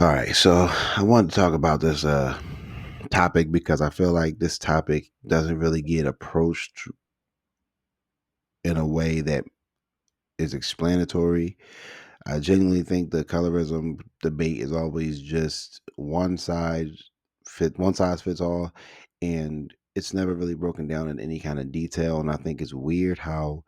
All right, so I want to talk about this topic because I feel like this topic doesn't really get approached in a way that is explanatory. I genuinely think the colorism debate is always just one size fits all, and it's never really broken down in any kind of detail. And I think it's weird how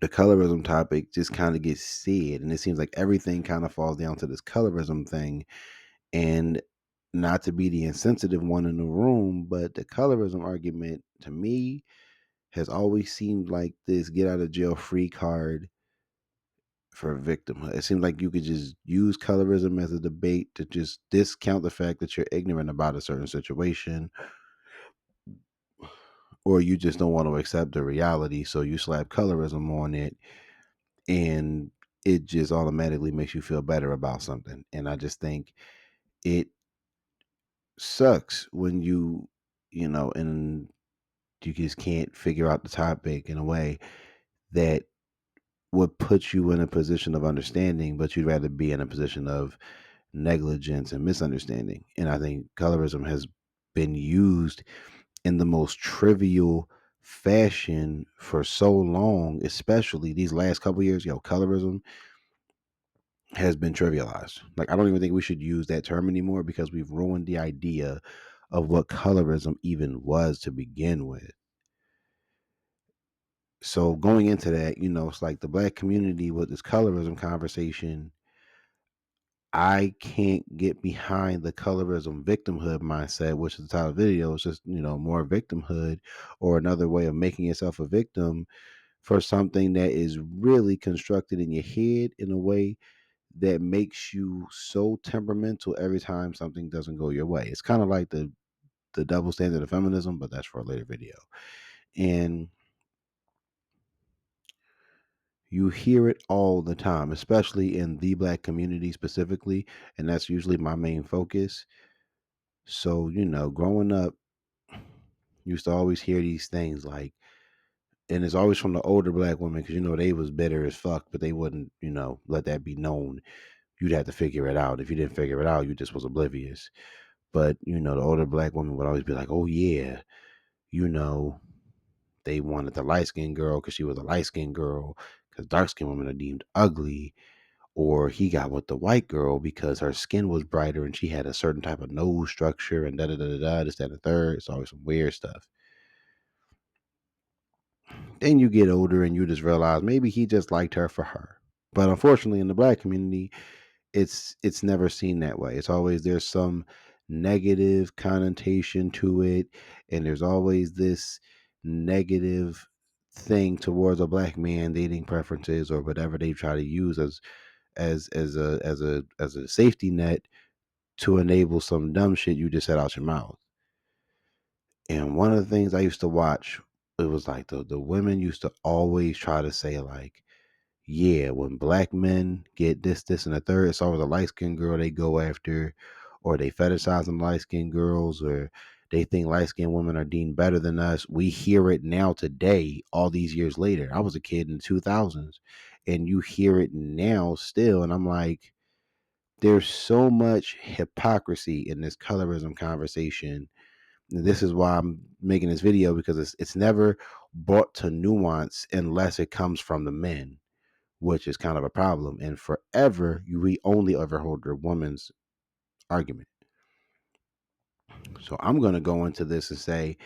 the colorism topic just kind of gets said, and it seems like everything kind of falls down to this colorism thing. And not to be the insensitive one in the room, but the colorism argument to me has always seemed like this get out of jail free card for victimhood. It seems like you could just use colorism as a debate to just discount the fact that you're ignorant about a certain situation, or you just don't want to accept the reality. So you slap colorism on it, and it just automatically makes you feel better about something. And I just think it sucks when and you just can't figure out the topic in a way that would put you in a position of understanding, but you'd rather be in a position of negligence and misunderstanding. And I think colorism has been used in the most trivial fashion for so long, especially these last couple years. Colorism has been trivialized. Like, I don't even think we should use that term anymore because we've ruined the idea of what colorism even was to begin with. So going into that, it's like the black community with this colorism conversation. I can't get behind the colorism victimhood mindset, which is the title of the video. It's just, more victimhood or another way of making yourself a victim for something that is really constructed in your head in a way that makes you so temperamental every time something doesn't go your way. It's kind of like the double standard of feminism, but that's for a later video. And you hear it all the time, especially in the black community specifically, and that's usually my main focus. So, growing up, used to always hear these things like, and it's always from the older black women because they was bitter as fuck, but they wouldn't, let that be known. You'd have to figure it out. If you didn't figure it out, you just was oblivious. But the older black women would always be like, "Oh yeah, you know, they wanted the light skinned girl because she was a light skinned girl because dark skinned women are deemed ugly." Or he got with the white girl because her skin was brighter and she had a certain type of nose structure and da da da da da, this, that, and the third. It's always some weird stuff. Then you get older and you just realize maybe he just liked her for her. But unfortunately, in the black community, it's never seen that way. It's always there's some negative connotation to it, and there's always this negative thing towards a black man dating preferences or whatever they try to use as a safety net to enable some dumb shit you just said out your mouth. And one of the things I used to watch, it was like the women used to always try to say like, yeah, when black men get this, and the third, it's always a light skinned girl they go after, or they fetishize them light skinned girls, or they think light skinned women are deemed better than us. We hear it now today, all these years later. I was a kid in the 2000s, and you hear it now still, and I'm like, there's so much hypocrisy in this colorism conversation. And this is why I'm making this video because it's never brought to nuance unless it comes from the men, which is kind of a problem. And forever, we only ever hold the woman's argument. So I'm going to go into this and say,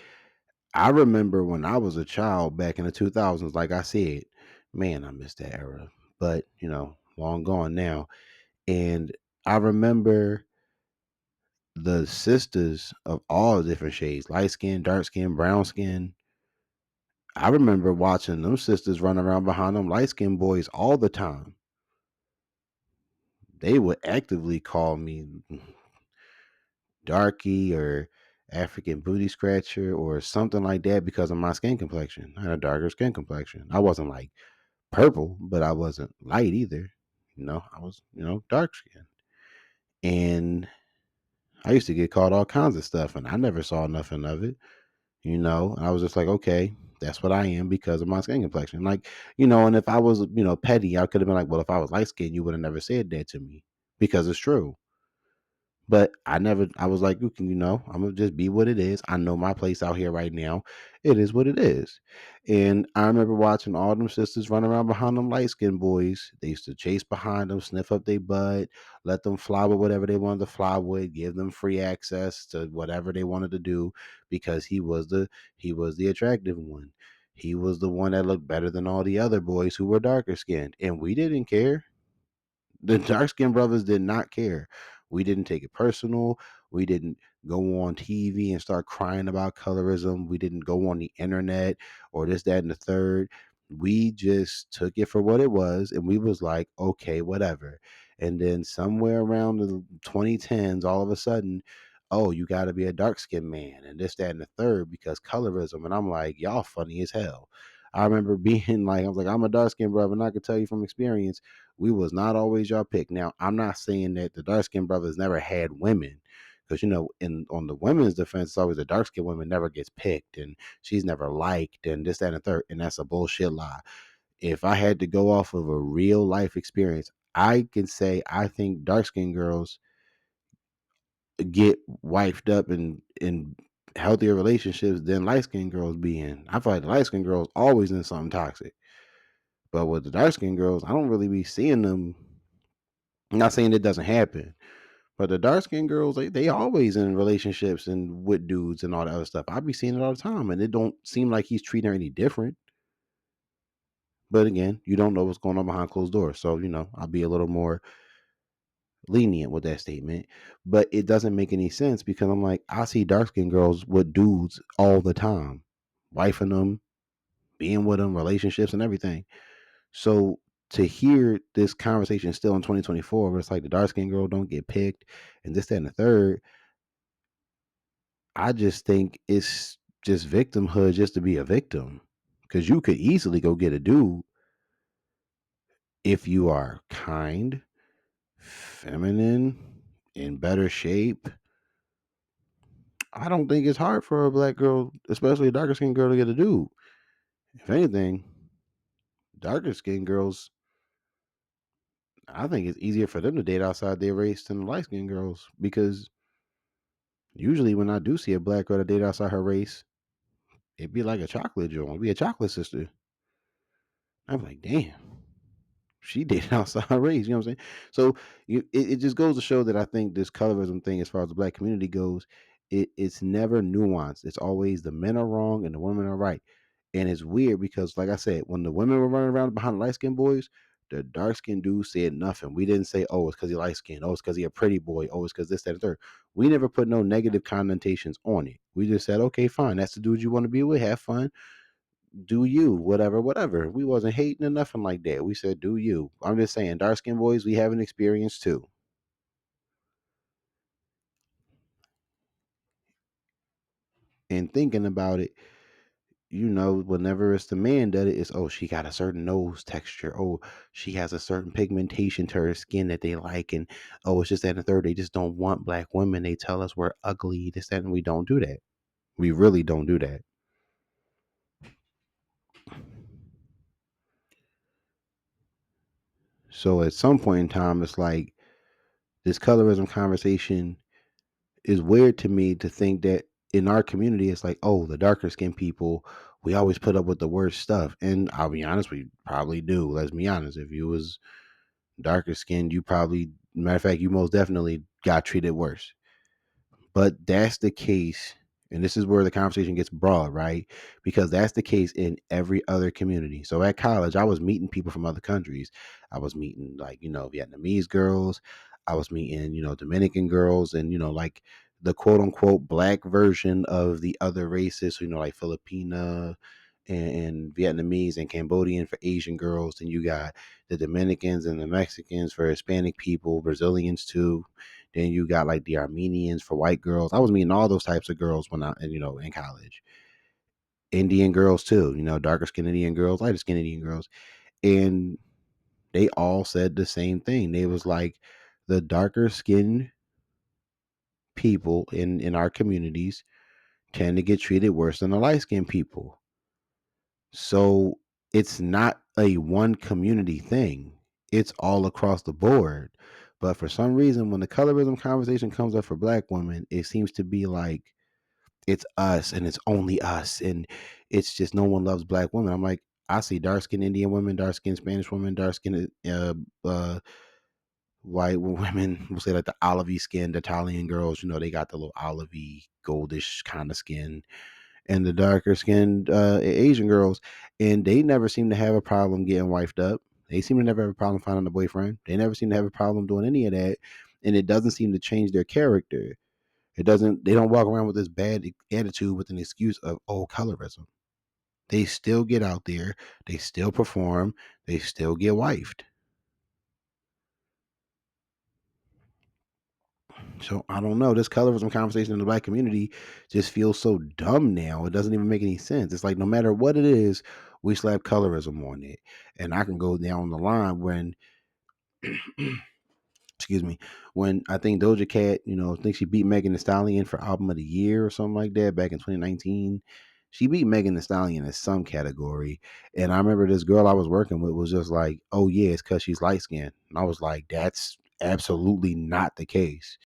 I remember when I was a child back in the 2000s, like I said, man, I miss that era. But, long gone now. And I remember the sisters of all different shades, light skin, dark skin, brown skin. I remember watching them sisters run around behind them light skinned boys all the time. They would actively call me darky or African booty scratcher or something like that because of my skin complexion. I had a darker skin complexion. I wasn't like purple, but I wasn't light either. I was, dark skin. And I used to get called all kinds of stuff and I never saw nothing of it. I was just like, okay, that's what I am because of my skin complexion. Like, and if I was, petty, I could have been like, well, if I was light skinned, you would have never said that to me. because it's true. But I was like, I'm gonna just be what it is. I know my place out here right now. It is what it is. And I remember watching all them sisters run around behind them light skinned boys. They used to chase behind them, sniff up their butt, let them fly with whatever they wanted to fly with, give them free access to whatever they wanted to do because he was the attractive one. He was the one that looked better than all the other boys who were darker skinned. And we didn't care. The dark skinned brothers did not care. We didn't take it personal. We didn't go on TV and start crying about colorism. We didn't go on the internet or this, that, and the third. We just took it for what it was and we was like, okay, whatever. And then somewhere around the 2010s, all of a sudden, oh, you got to be a dark skinned man and this, that, and the third because colorism. And I'm like, y'all funny as hell. I remember being like, I was like, I'm a dark skinned brother, and I can tell you from experience, we was not always y'all pick. Now, I'm not saying that the dark skinned brothers never had women, because in on the women's defense, it's always the dark skinned woman never gets picked and she's never liked and this, that, and the third, and that's a bullshit lie. If I had to go off of a real life experience, I can say I think dark skinned girls get wifed up in healthier relationships than light skinned girls be in. I feel like the light skinned girls always in something toxic. But with the dark skinned girls, I don't really be seeing them. I'm not saying it doesn't happen, but the dark skinned girls, they always in relationships and with dudes and all that other stuff. I be seeing it all the time, and it don't seem like he's treating her any different. But again, you don't know what's going on behind closed doors, so I'll be a little more lenient with that statement. But it doesn't make any sense because I'm like, I see dark skinned girls with dudes all the time, wifing them, being with them, relationships and everything. So to hear this conversation still in 2024, where it's like the dark skinned girl don't get picked and this, that, and the third, I just think it's just victimhood just to be a victim. Because you could easily go get a dude if you are kind, feminine, in better shape. I don't think it's hard for a black girl, especially a darker skinned girl, to get a dude. If anything, darker skinned girls, I think it's easier for them to date outside their race than the light skinned girls. Because usually when I do see a black girl that date outside her race, it'd be like a chocolate joint. It'd be a chocolate sister. I'm like, damn, she dated outside her race. You know what I'm saying? So it just goes to show that I think this colorism thing, as far as the black community goes, it's never nuanced. It's always the men are wrong and the women are right. And it's weird because, like I said, when the women were running around behind the light skinned boys, the dark skinned dude said nothing. We didn't say, oh, it's because he light skinned. Oh, it's because he a pretty boy. Oh, it's because this, that, and third. We never put no negative connotations on it. We just said, okay, fine. That's the dude you want to be with. Have fun, do you, whatever, whatever. We wasn't hating or nothing like that. We said, do you. I'm just saying, dark skinned boys, we have an experience too. And thinking about it, whenever it's the man that it's, oh, she got a certain nose texture. Oh, she has a certain pigmentation to her skin that they like. And oh, it's just that and the third. They just don't want black women. They tell us we're ugly, this, that, and we don't do that. We really don't do that. So at some point in time, it's like this colorism conversation is weird to me to think that in our community it's like, oh, the darker skinned people, we always put up with the worst stuff. And I'll be honest, we probably do. Let's be honest. If you was darker skinned, you probably, matter of fact, you most definitely got treated worse. But that's the case, and this is where the conversation gets broad, right? Because that's the case in every other community. So at college, I was meeting people from other countries. I was meeting, like, Vietnamese girls. I was meeting, Dominican girls, and like the quote unquote black version of the other races, like Filipina and Vietnamese and Cambodian for Asian girls. Then you got the Dominicans and the Mexicans for Hispanic people, Brazilians too. Then you got like the Armenians for white girls. I was meeting all those types of girls when in college. Indian girls too, darker skinned Indian girls, lighter skinned Indian girls. And they all said the same thing. They was like, the darker skinned people in our communities tend to get treated worse than the light skinned people. So it's not a one community thing. It's all across the board. But for some reason, when the colorism conversation comes up for black women, it seems to be like it's us and it's only us, and it's just no one loves black women. I'm like, I see dark skinned Indian women, dark skinned Spanish women, dark skinned white women. We'll say like the olivey skinned Italian girls. They got the little olivey goldish kind of skin, and the darker skinned Asian girls, and they never seem to have a problem getting wifed up. They seem to never have a problem finding a boyfriend. They never seem to have a problem doing any of that, and it doesn't seem to change their character. It doesn't. They don't walk around with this bad attitude with an excuse of colorism. They still get out there. They still perform. They still get wifed. So I don't know. This colorism conversation in the black community just feels so dumb now. It doesn't even make any sense. It's like no matter what it is, we slap colorism on it. And I can go down the line when excuse me, when I think Doja Cat, I think she beat Megan Thee Stallion for album of the year or something like that back in 2019. She beat Megan Thee Stallion in some category. And I remember this girl I was working with was just like, oh yeah, it's because she's light skinned. And I was like, that's absolutely not the case.